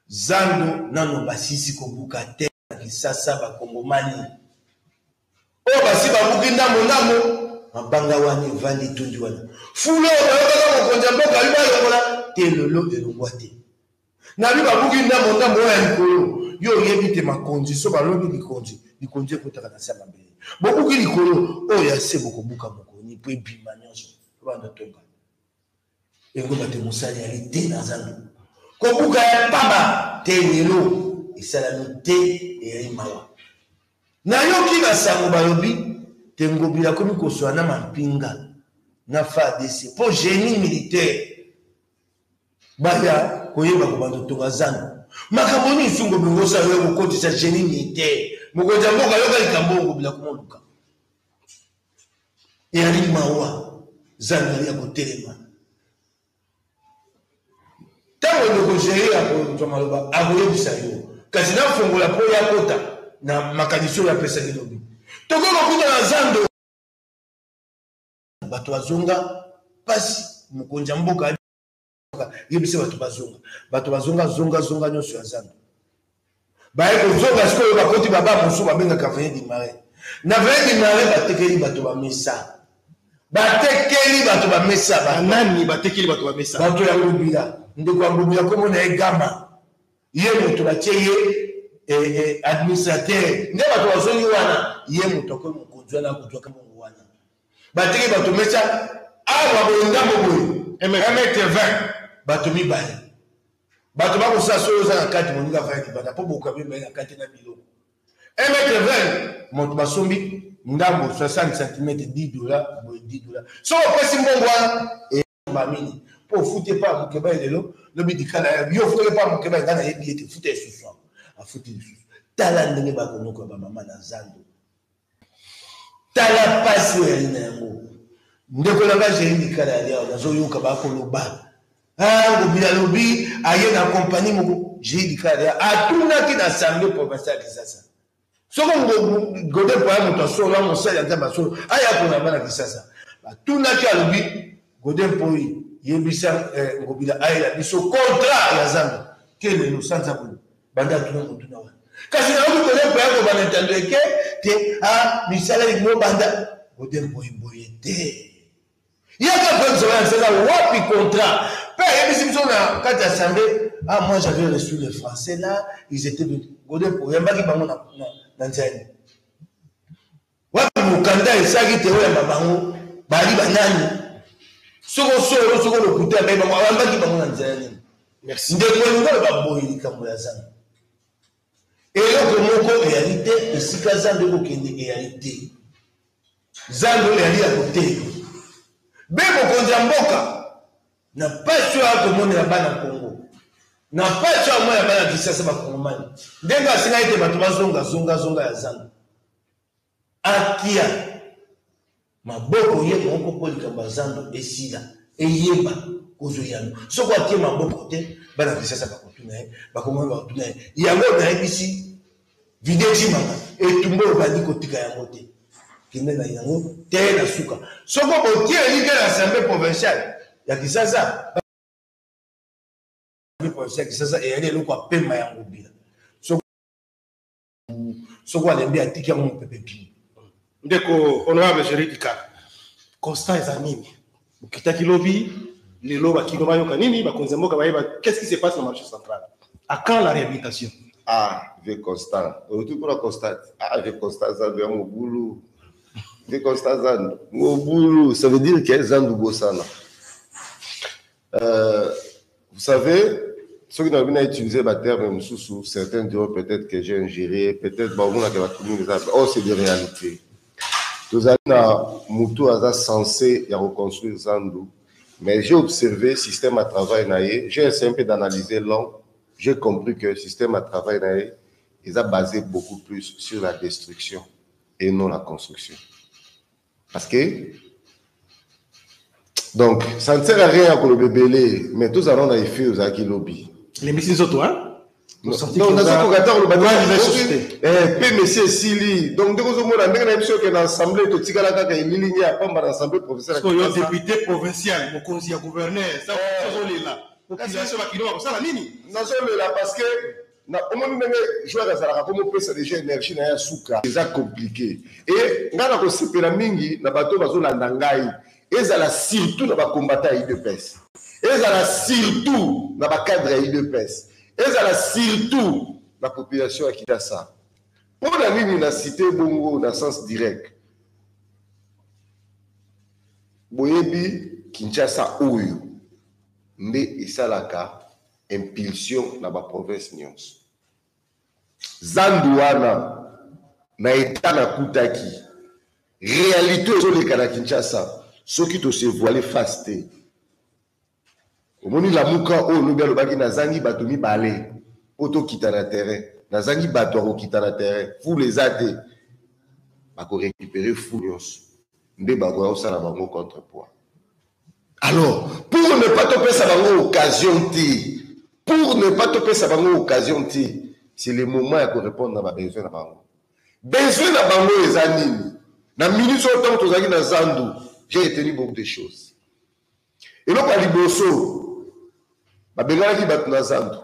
zando nano basisi kobuka te na kisasa bakongomani oyo basi babuki ndamo mabanga wana evandi tondi wana fulo bayokaka mokonzi mboka ali balongola te lelo elongwa te nabi babuki ndamo oyo ya likolo yo oyebi te makonzi so balongi likonzi ekotaka na se ya mabele bobuki likolo oyo ya se bokobuka mokoni po ebima nyonso banda tonga engomba te mosali ali te na zando kobuka ya pamba te lelo esalami te eyali mawa nayoki na sango balobi te ngobila komi kozwa na mampinga na FARDC mpo génie militaire baya koyeba kobanda tonga zando Makaboni sungo bingosa wewe ko tisa jeni nite. Mugonja mboga yoga ikambongo bila kumoluka. Yali mawa zanga ya kotelema. Tango ndoko sheria ko ntomaloba aboye bisayo. Kasi na fungola po ya kota na makadisho ya pesa kidogo. Tokoko kuta na zando. Bato bazonga pasi mukonja mboka yebise bato bazonga zonga nyonso ya zando. Baye kozonga sikoyo bakoti baba mosu babenga café di mare. Na vrai di mare batekeli bato bamesa. Batekeli bato bamesa ba nani batekeli bato bamesa. Bato ya lubila ndeko ya lubila komo na egama. Ye moto batie administrateur. Nde bato bazongi wana ye moto ko mukonjwa na kujwa kama wana. Batekeli bato mesa awa bonda boboy. M20 bato mibale. Bato bako sa solo za kati moninga vaiki bata po boka bimba na kati na biloko. M20 moto basombi ndambo 60 cm $10 boy $10. So pesi mbongwa e bamini po fute pa mukeba lelo lobi dikala yo fute pa mukeba ngana yebi ete fute susu. Afute susu. Tala ndenge bako noko ba mama na zando. Tala pasi ya ina yango. Ndeko langa jeni dikala ya nazo yoka bako loba. Ngobila lobi aye na compagnie moko j'ai dit kala atuna ki na assemblée provinciale Kisasa soko ngode pa moto solo mo sala nzamba solo aya ko na bana Kisasa atuna ki alobi gode poi yebisa ngobila aye la biso contrat ya zando kele no sanza ko banda tuna wa kasi na ko gode pa ko bana entendre ke te misala mo banda gode poi te yaka kwa nzela wapi contrat. Quand assemblée, moi j'avais reçu les Français là, ils étaient venus. Godé pour yamba ki bango na nzani. Wapi mukanda esaki te oya bango bali banani. Soko lokuta ba bango yamba ki bango na nzani. Merci. Ndeko ngo ba boyi likambo ya zana. Eloko moko réalité esika zando ko kende réalité. Zando yali ya kote. Bebo konza mboka. Na pacho yako mone ya bana Kongo. Na pacho ya mone ya bana Kisasa ba Kongomani. Ndenga singa ite bato bazonga ya zando. Akia. Maboko ye moko polika bazando esila. Eyeba kozo yano. Soko akie maboko te bana Kisasa ba kotuna ye. Ba Kongomani ba kotuna ye. Yango na ebisi videji mama. Etumbo bandi kotika yango te. Kende na yango te na suka. Soko botie lige na assemblée provinciale. Ya Kisasa Kisasa eyali eloko apema yango bila soko alembi atiki yango mopepe pili ndeko honorable Jeridika constat eza nini ukitaki lobi lelo bakino bayoka nini bakonze mboka bayeba qu'est-ce qui se passe dans le marché central à quand la réhabilitation avec constat autour pour la constat avec constat ça doit mobulu avec constat ça mobulu ça veut dire que zandu bosana. Vous savez, ceux qui n'ont pas utilisé le terme, certains diront peut-être que j'ai ingéré, peut-être que c'est des réalités. Tous les censé reconstruire Zandou, mais j'ai observé le système à travail, j'ai essayé un peu d'analyser long, j'ai compris que le système à travail est basé beaucoup plus sur la destruction et non la construction. Parce que donc, ça ne sert à rien pour le bébé, mais tous allons dans les filles aux Aki Lobby. Les messieurs autres, hein? Non, on a ça pour gâter le bâtiment. PMC Sili. Donc, dès que vous avez une émission qui est l'Assemblée, tout ce qui est là, il y a pas l'Assemblée professionnelle. Parce qu'il y a un député provincial, mon conseiller gouverneur, ça, c'est là. Pour qu'ils aient ce qui doit ça, la nini? Non, c'est là parce que, au moment où je vais à comme on peut ça déjà énergie dans un souka, c'est compliqué. Et, on a aussi la mingi, la bateau, bateau, la nangai. Et ça là surtout dans les combattants IDPS. Et ça là surtout dans les cadres IDPS. Et ça là surtout dans la population à Kinshasa. Pour la ligne, la cité Bongo dans le sens direct. Boyebi Kinshasa Oyo. Mais il y a la impulsion dans la province Nyons. Zandouana na état na Koutaki. Réalité sur les cas Kinshasa. Ceux qui te se voilent fasté. Au moment où la mouka, oh, nous bien le bagi na zangi batomi balé. Auto quitter le terrain. Nazangi bateau quitter le terrain. Vous les avez. Bako récupérer foulios. Nde bako ça la bango contrepoids. Alors, pour ne pas topper sa bango occasion ti. Pour ne pas topper sa bango occasion ti. C'est le moment pour répondre à ma besoin na bango. Besoin na bango les animi. Na minute au temps tozaki na zandu. J'ai retenu beaucoup de choses. Et donc, à Liboso, je suis na zandu.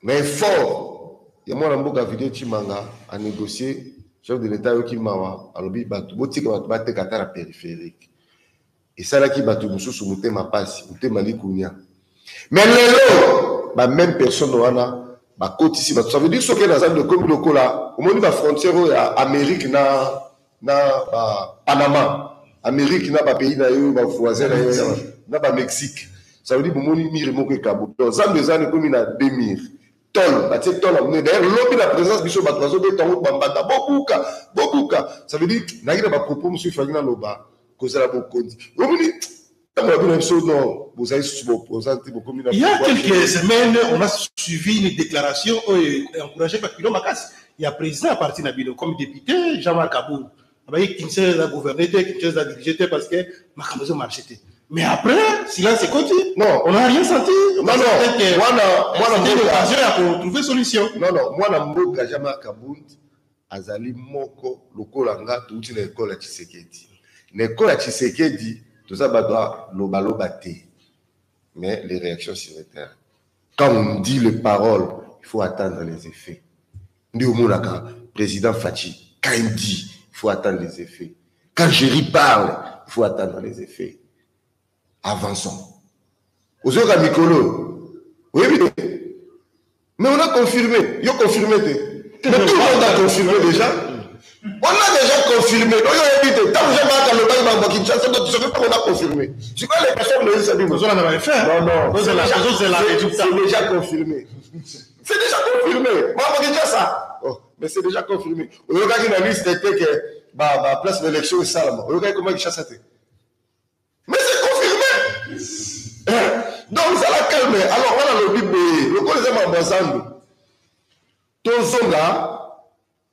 Mais fort, il y a moi qui a vidéo Chimanga à négocier, chef de l'État qui m'a alobi batu, boti que batu kata la périphérique. Et ça là qui batu musu sur monter ma passe, monter ma likunya. Mais lelo, la même personne wana, ba côté ici, ça veut dire ce que dans un de comme loko là, au moment de la frontière à Amérique na Panama, Amérique na ba pays na yo, ba voisin na ba Mexique. Ça veut dire que mon mire mon Cabo. Dans un des années comme il a 2000. Tol, d'ailleurs, l'homme la présence du chômage, ça veut dire qu'il y a des propos, monsieur Fagina Loba, cause la Bokondi. Il y a quelques semaines, on a suivi une déclaration encouragée par Pilon Makas. Il y a président à partir de Nabilo, comme député, Jean-Marc Kabou. Il y a qui a gouverné, qui a dirigé parce que Makamozo marchait. Mais après, silence est continu. Non, on n'a rien senti. Non, moi, c'était l'occasion pour trouver solution. Non, moi, je suis Jean-Marc Kabou, Azali Moko, Lokolanga, tout l'école à Tshisekedi. L'école à Tshisekedi, tout ça, doit l'obalobater. Mais les réactions sur le terrain. Quand on dit les paroles, il faut attendre les effets. Le président Fachi, quand il dit, il faut attendre les effets. Quand Géry parle, il faut attendre les effets. Avançons. Aux autres Mikolo. Oui, mais on a confirmé. Ils ont confirmé. Mais tout le monde a confirmé déjà. On a déjà confirmé. Donc, il y a tant que j'ai le bail on a confirmé. Je crois que les personnes ne savent pas. On avait fait. Non. C'est déjà confirmé. C'est déjà confirmé. Moi, je dis déjà ça. Oh, mais c'est déjà confirmé. On a une liste était que la place d'élection est sale. On a comment il chasse ça. Mais c'est confirmé. Donc, ça l'a calmé. Alors, on a le bibé. Le quoi les amis en Zandu. Tozonga,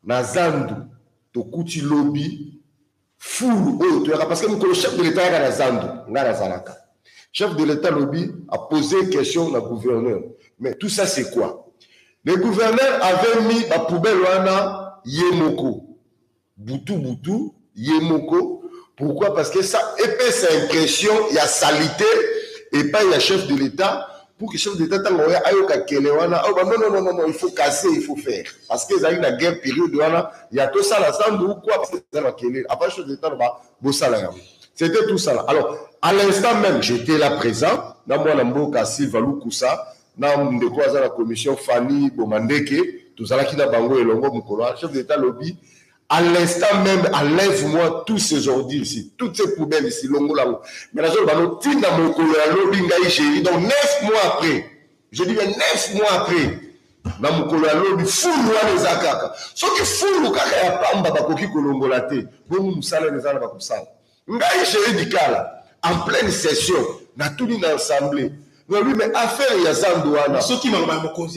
na Zandu, Tokuti lobby, fou, parce que le chef de l'État est à Zandu, na Zalaka. Chef de l'État lobby a posé question au gouverneur. Mais tout ça, c'est quoi? Le gouverneur avait mis la poubelle wana Yemoko. Boutou, Yemoko. Pourquoi? Parce que ça épaisse impression, il y a salité, et pas il y a chef de l'État, pour que le chef de l'État non, il faut casser, il faut faire. Parce que ça y a une guerre période, il y a tout ça là, ou quoi, parce que ça va après le chef de l'État, c'était tout ça là. Alors, à l'instant même, j'étais là présent, dans mon amboka Silvalou Koussa, dans la commission Fanny Bomandeke, tout ça là qui n'a pas bango et longo mukolo, chef de l'État lobby. À l'instant même, enlève-moi tous ces ordures ici, toutes ces poubelles ici, longo là. Mais là, je vais dire, dans mon lobby, donc 9 mois après, je dis, mais 9 mois après, dans mon lobby, fou les akaka. Ce qui fou le kaka ya pamba bakoki kolongo la te, bon nous salons les ala comme ça. Ngai chéri dikala, en pleine session, na tout une assemblée. Non, lui, mais affaire, il y a ça, Ndouana. Ceux qui m'ont dit que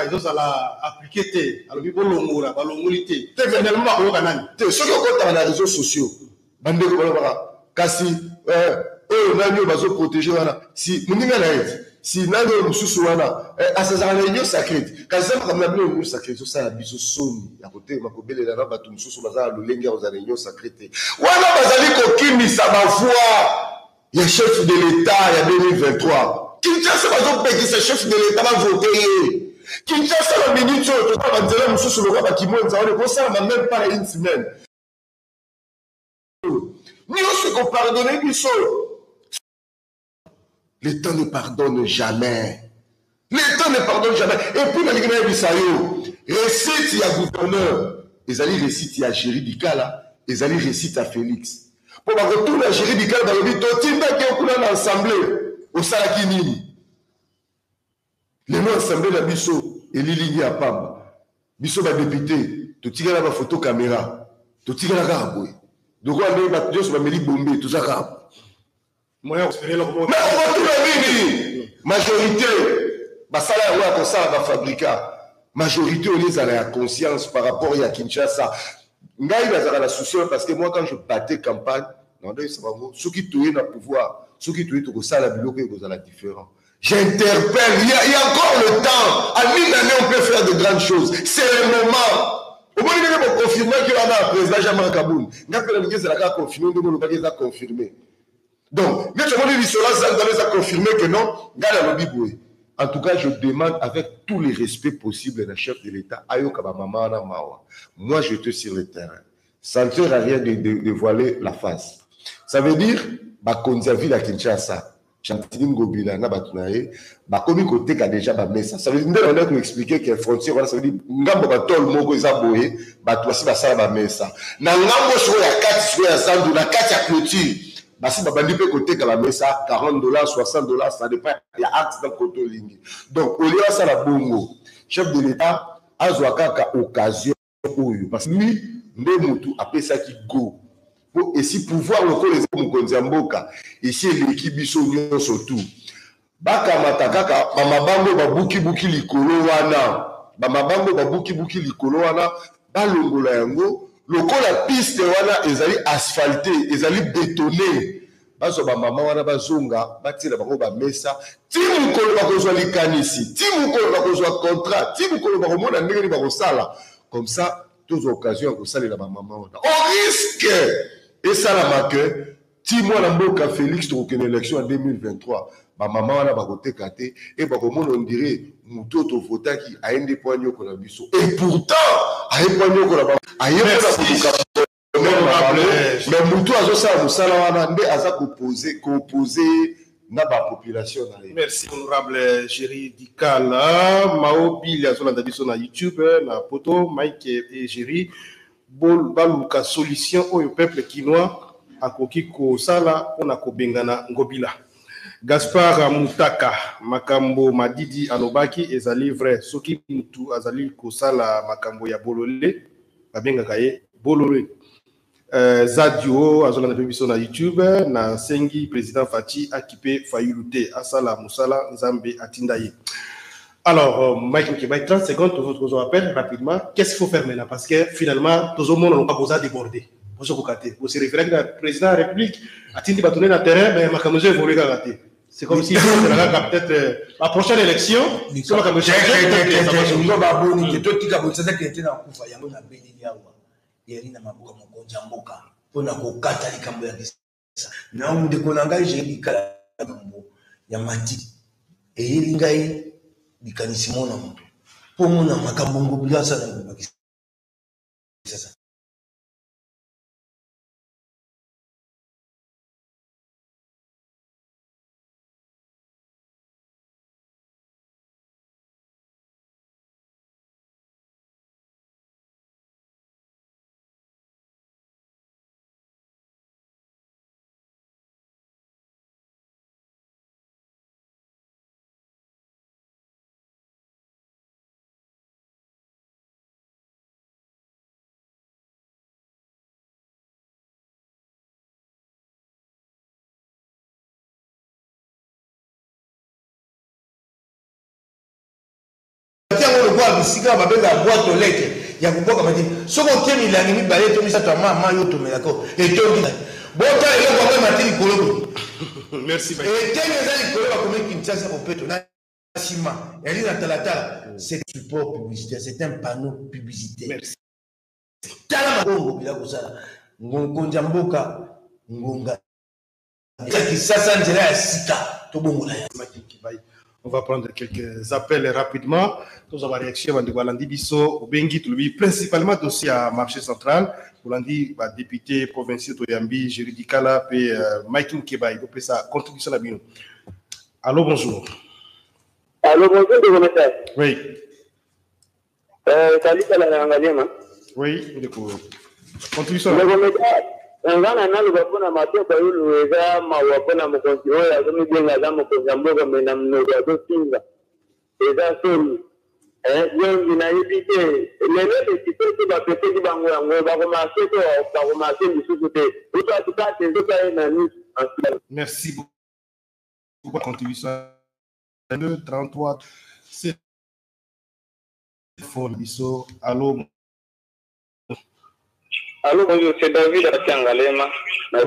ils ont appliqué, alors ils vont l'ongora, l'ongolité. Finalement, ils vont gagner. Ceux qui ont dans les réseaux sociaux, bande kasi, nanyo bazo protéger wana. Si, muninga naïf, si nanyo mususu wana, à ces réunions sacrées, kasi ça comme la réunion sacrée, ça la biso soni, à côté, ma kobele la raba tu mususu baza le lenga aux réunions sacrées. Wana bazali kokimi sa ma voix. Il y a chef de l'État, il y a 2023. Kinshasa va payer ce chef de l'État va voter. Kinshasa la minute tout va dire monsieur sur le roi qui monte ça on ça même pas une semaine. Nous ce qu'on pardonne biso. L'État ne pardonne jamais. L'État ne pardonne jamais. Et puis dans les Guinéens Bissayo, récite il y a gouverneur, ils allaient récite il y a Géry Dikala, ils allaient récite à Félix. Pour retourner à Géry Dikala dans le but Totimba qui est au couleur d'ensemble. Au Salakini, les noms assemblés de Bisso et Lili à Pam, Bisso va député, tout tigre la photo caméra, tout tigre la garaboué. Donc on va dire sur la bombé, tout ça. Mais on va tout la vie, majorité, basala ya kosala ba fabrika majorité on les a la conscience par rapport à Kinshasa ngai bazaka la souci parce que moi quand je battais campagne non de ça bango ceux qui touillent na pouvoir ceux qui touillent to sala biloko ko za la différent. J'interpelle, il y a encore le temps. À 1000 années, on peut faire de grandes choses. C'est le moment. Au moins, il faut confirmer qu'il y a un président Jean-Marc Kaboun. Il y a un confirmé, il a confirmé. Donc, mais ça a confirmé que non, en tout cas, je demande avec tous les respects possibles le chef de l'État, moi, je suis sur le terrain. Ça ne sert à rien de voiler la face. Ça veut dire, conserver la Kinshasa. Chantini Ngobila na batunaye ba komi côté ka déjà ba messa ça veut dire on a m'expliquer que frontière voilà ça veut dire ngambo ba tol moko eza boye ba twasi ba sala ba messa na ngambo so ya 4 so ya sandu na 4 ya clôture ba si ba bandi pe côté ka la messa $40 $60 ça dépend il y a acte dans côté lingi donc au lieu ça la bongo chef de l'état azwa kaka occasion oyo parce que lui nde mutu apesa ki go. Et si pouvoir le connaître comme Konzamboka, ici l'équipe Bissonio surtout. Baka matakaka, bamabango babuki buki likolo wana, bamabango babuki buki likolo wana, balongola yango, lokola piste wana ezali asphalté, ezali bétonné. Baso bamama wana bazonga, batila bango ba mesa, timu kolo bakozwa likanisi, timu kolo bakozwa contrat, timu kolo bakomona ndenge ni bakosala. Comme ça, toutes occasions que ça les bamama wana. Au risque et ça la marque, si moi la Félix trouve une élection en 2023, ma maman a voté Kate et on dirait Moutoto Vota qui a un des poignets qu'on a vu. Et pourtant, a un poignet qu'on a vu. Mais Moutou a ça, nous allons composer na population. Merci honorable Géry Dikala, Mao Bill a sur YouTube, na poto Mike et Géry. Baluka solution au peuple kinois à Kokiko Sala on a Kobengana Ngobila. Gaspard Moutaka Makambo Madidi Anobaki ezali vrai soki mutu azali kosala makambo ya bolole babenga kaye bolole. Zadio azolanda pebiso na YouTube na sengi président Fati Akipe Fayulute Asala Musala Nzambe Atindaye. Alors, Mike Mkibaï, 30 secondes, votre rappel rapidement. Qu'est-ce qu'il faut faire maintenant? Parce que finalement, tout le monde n'a pas besoin de déborder. Vous se référez à président de la République, a t il bâtonné dans le terrain, mais ma caméra est volée à rater. C'est comme si peut-être la prochaine élection, c'est ma caméra bikanisi mona moto po mona makambo ngobila sana ngobakisa sasa bisika babenga boîte aux lettres ya kuboka mati soko kemi la ngi balé to misata mama yo to melako et to bota yo kwa matili koloko. Merci beaucoup. Et tenu ezali koloko comme Kinshasa ko peto na sima yali na talata c'est support publicitaire, c'est un panneau publicitaire. Merci. Tala makongo bila kusala ngonja mboka ngonga Kinshasa njela ya sika to bongola ya On va prendre quelques appels rapidement. Nous avons réaction à Ndewalandi Bisso, Bengi, principalement dossier à marché central. Pour l'andi, député provincial Toyambi, Géry Dikala, et Mike Nkeba, il faut sa contribution à Bino. Allô, bonjour. Allô, bonjour, de commissaire. Oui. Salut, Salam. Oui, du coup. Contribution. Ngana nalo bakuna matoka yulu eza mawapona mukonzi oya zomi benga za mukonzi mboga mena mnogo ya singa eza soli yongi na yibite lele kitete ba pete bango yango ba commencer to ba commencer misusu te uto atukate nzoka na ni. Merci beaucoup pour la contribution. 33 Allô. Allô, bonjour, c'est David Atiangalema. C'est un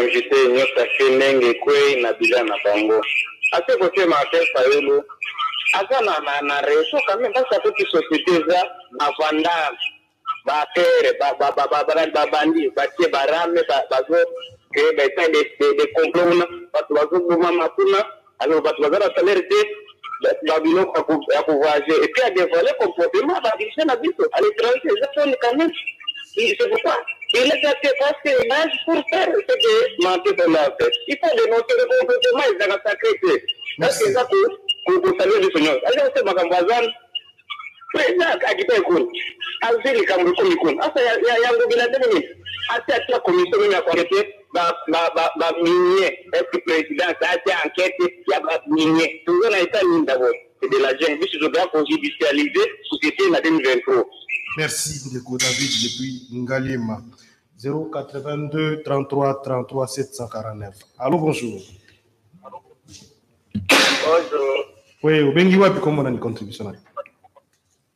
invité, notre Nenge Kwe, Nabila Nabango. Assez côté Martin Fayolo. Asa na réseau quand même, parce que toute société, ma vanda, ma terre, bandi, batie barame, bazo, créer des complots, bazo, mamapuna, alors bazo, salaire Babylone a voyager. Et puis à dévoiler le comportement, à l'étranger, quand même. C'est pourquoi il est fait parce que l'âge pour faire ce que mentir dans la tête. Il faut dénoncer le comportement et la sacré. Parce que ça pour saluer le Seigneur. Alors c'est ma campagne. Président a quitté le coup. Alger les Cameroun comme le coup. Ah ça y a un gouvernement de ministre. Ah c'est la commission de la qualité. Bah minier. Est-ce que le président ça a été enquête? Il y a pas minier. Tout le monde a été mis d'abord. C'est de l'argent. Puis je dois conjudicialiser société en 2023. Merci, Ndeko David, depuis Ngalema. 082 33 33 749. Allô, bonjour. Bonjour. Oui, au Bengiwa, puis comment on a une contribution?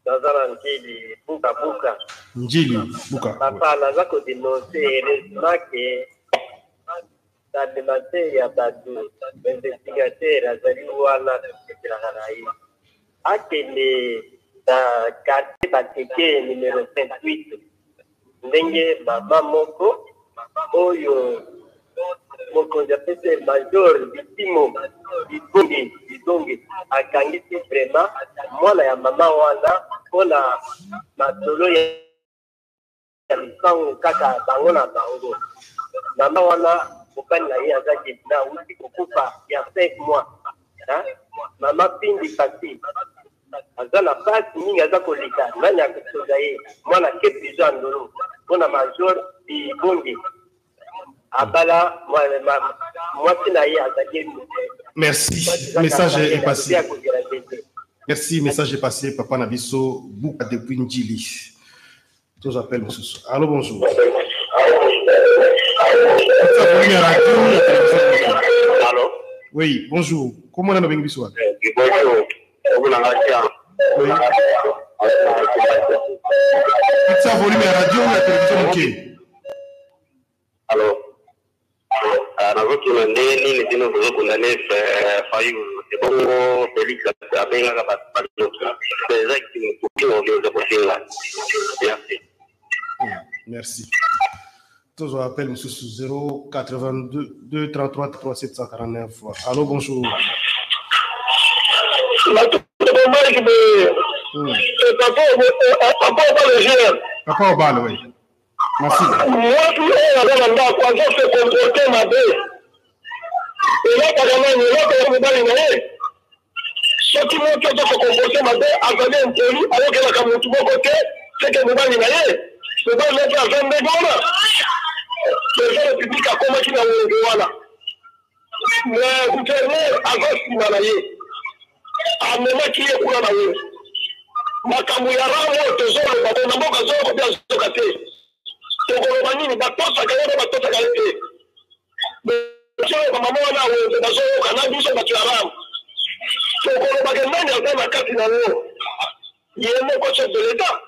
Nazara Njili, Buka. Njili, Buka. Papa, naza ko dénoncer heureusement que la démarche ya badu, investigateur azali wana tekilakanayi. Akende na quartier Bateke numéro 28. Ndenge mama moko oyo mokonzi apese major bitimo bidongi akangisi vraiment mwana ya mama wana mpona masolo ya misango kaka bango na bango. Mama wana mokani na ye aza na uti kokufa ya 5 mois. Mama pindi pasi aza na pasi mingi aza koleka nani akosoza ye mwana ke prison ndolo mpona major bibongi abala mwasi na ye azali. Merci, message est passé. Merci, message est passé. Papa Nabiso, Bouka depuis Njili. Tous appels, monsieur. Allô, bonjour. Allô? Oui, bonjour. Comment on a bien Bissou? Bonjour. Oui. Ça volume à radio ou la télévision, ok? Alors, avec le nez, les dîners de condamner Fayou, c'est bon, Félix, à bien la c'est ça qui nous dit là. Merci. Merci. Tous appels, monsieur, sous 082 33 33 749. Allô, bonjour. Papa Obal, oui. Merci. Moi, tout le monde a se comporter ma belle. Et là, par exemple, ceux qui montrent que se comporter ma belle, avaler un poli, alors que la caméra tout côté, c'est que nous allons y aller. C'est pas mettre à 22 dollars. Le gens public a commencé dans le voilà. Mais vous savez, à gauche, il va aller. À un moment qui est pour la rue. Ma caméra, toujours, on a beaucoup de bien se casser. Tokolobani batosa kalete mama wana wewe bazo kana biso batiraram tokolobake nani aza na kati na yo yemo ko chef de l'état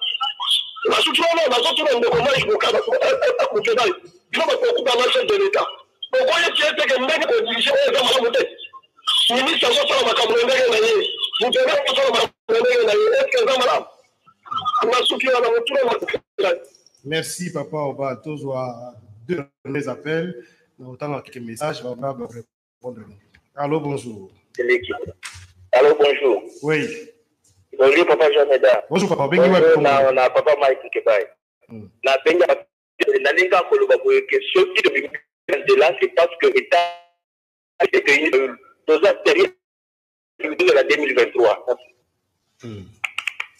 la soutien na zoto na ndeko mai kokaba kokeba ilo ba kokuba na chef de l'état okoye tiete ke ndenge ko dirige za malamu te ministre zo sala makambo ndenge na ye mutende ko sala makambo ndenge na ye est-ce za malamu na soutien na mutuna na. Merci, Papa Oba. Tous deux derniers appels. Nous avons quelques messages. On va répondre. Allô, bonjour. Allô, bonjour. Oui. Bonjour, Papa Jean-Médard. Bonjour, Papa. Bonjour, on a Papa Mike Kebaï. La Benga, la Linga Koloba, que ceux qui de là, c'est parce que l'État a été dans la série de la 2023.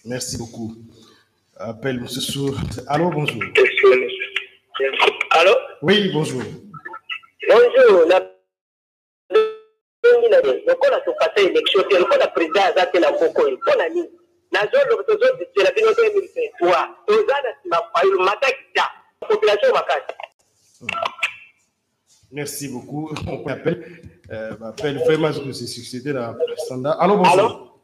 Merci beaucoup. Appel, monsieur Sour. Allô, bonjour. Allô? Oui, bonjour. Bonjour. Donc, on a passé l'élection, on a président à la Boko, on a mis. La zone de la 2023, la population merci beaucoup. On appelle vraiment que c'est succédé à la standard. Allô, bonjour.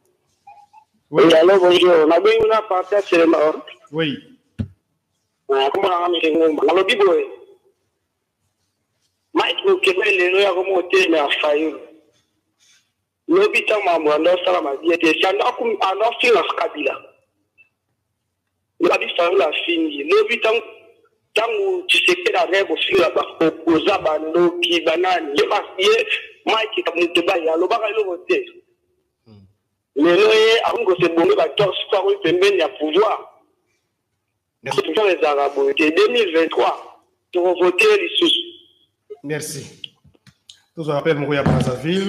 Oui, alors bonjour. On a besoin de partager sur le Maroc. Oui. Comment on a mis le Bible? Mike Mukebe, les lois remontées, mais à faillir. L'habitant m'a dit, c'est un enfant à Kabila. L'habitant la fini. L'habitant, tant que tu sais que la règle aussi là-bas, aux abandons qui banane, il va fier, Mike qui a monté bas, il y a le barrage de voter. Mais là, avant que c'est bon, il va torse, il y a pouvoir. C'est toujours les Arabes. Et 2023, pour voter les sous. Merci. Je vous rappelle Mouria Brazzaville,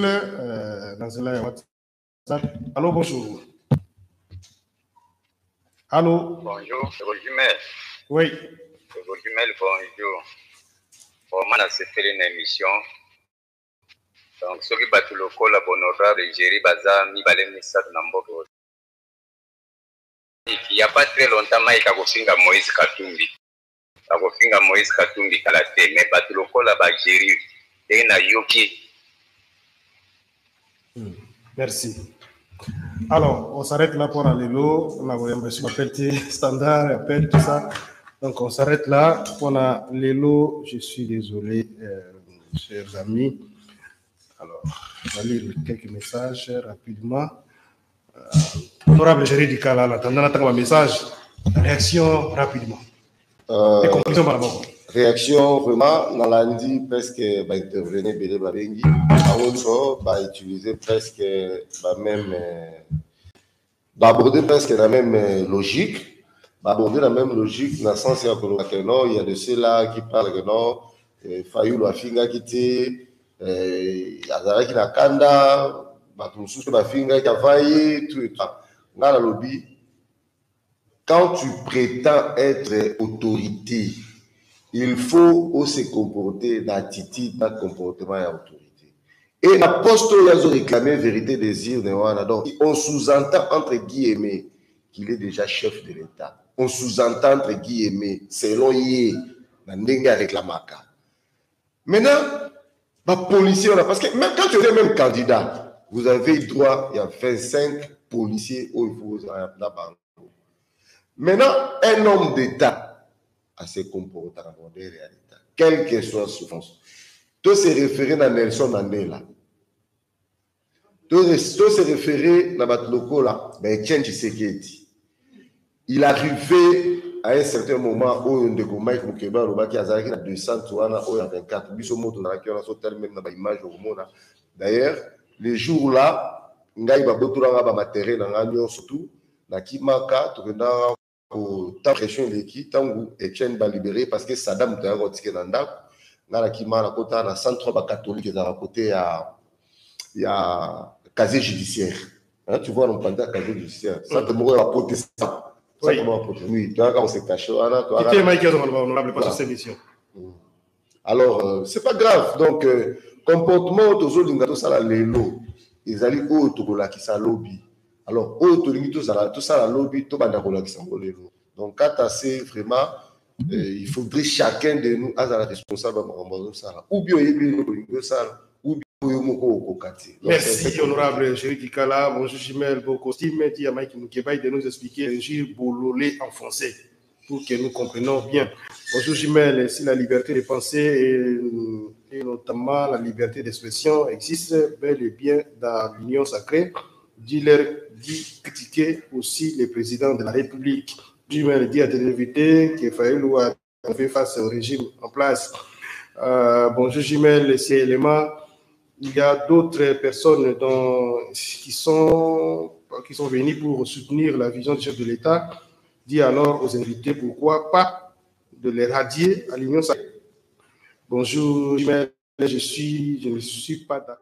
dans un live WhatsApp. Allô, bonjour. Allô. Bonjour, c'est vos jumelles. Oui. C'est vos jumelles, bonjour. Vraiment, on a fait une émission. Donc, ceux qui battent le col à Bonorab et Géry Baza, mi balé missa de Nambogo. Il n'y a pas très longtemps, il y a Moïse Katumbi. Il y a Moïse Katumbi Kalate, mais battre le col à Géry. Merci. Alors, on s'arrête là pour aller l'eau. On a reçu l'appel standard, appel, tout ça. Donc, on s'arrête là. On a l'élo. Je suis désolé, chers amis. Alors, je vais lire quelques messages rapidement. Honorable Géry Dikala, en attendant un message, réaction rapidement. Et conclusion par rapport. Réaction vraiment, dans lundi, presque, intervenir Bélé Babengi. À autre, utiliser presque la même, aborder presque la même logique. Aborder la même logique, dans le sens que non, il y a de ceux-là qui parlent que non, Fayou Lafinga qui était, Azara qui n'a kanda, Batumsou Lafinga qui a failli, tout et tout. Dans la lobby, quand tu prétends être autorité, il faut aussi se comporter d'attitude, dans comportement et autorité. Et l'apôtre a réclamé vérité, désir de Wana. Donc, on sous-entend entre guillemets qu'il est déjà chef de l'État. On sous-entend entre guillemets, selon Yé, Nandenga réclamaka. Maintenant, les policiers, parce que même quand tu es même candidat, vous avez droit, il y a 25 policiers où il faut vous en avoir. Maintenant, un homme d'État à se comporter en réalité, quelle que soit sa souffrance. Tout se référer à Nelson Mandela. Tout se référer à Batloko là, Etienne Tshisekedi. Il arrivait à un certain moment où on découvre Mike Mukeba, qui a 200 ou 24. D'ailleurs, les jours là, il y a un matériel surtout, Nakimaka, tant pression l'équipe, tant Etienne va libérer parce que Saddam était retiré dans la Kima, la côté à 103 catholiques à côté il y a casier judiciaire. Hein, tu vois, on prend un casier judiciaire. Ça te mourir à protestant. Ça comment protester. Oui, tu vois, quand on s'est caché. On n'a pas cette émission. Alors, c'est pas grave. Donc, comportement, tout ça, les lots. Ils allaient au Togola qui s'est lobby. Alors, tout ça, la lobby, tout le qui s'envole. Donc, quand c'est vraiment, il faudrait chacun de nous être responsable de ça. Ou bien, il y a ça. Merci, honorable Géry Dikala. Bonjour, Jimel, vos costumes, dit à Mike Mukeba de nous expliquer le Gilles Bololé en français pour que nous comprenions bien. Bonjour, Jimel, si la liberté de penser et notamment la liberté d'expression existe bel et bien dans l'Union sacrée, dit critiquer aussi le président de la République. Jimel dit à tes invités qu'il fallait faire face au régime en place. Bonjour, Jimel, ces éléments. Il y a d'autres personnes qui sont venues pour soutenir la vision du chef de l'État. Dit alors aux invités pourquoi pas de les radier à l'Union sacrée. Bonjour, je ne suis pas d'accord.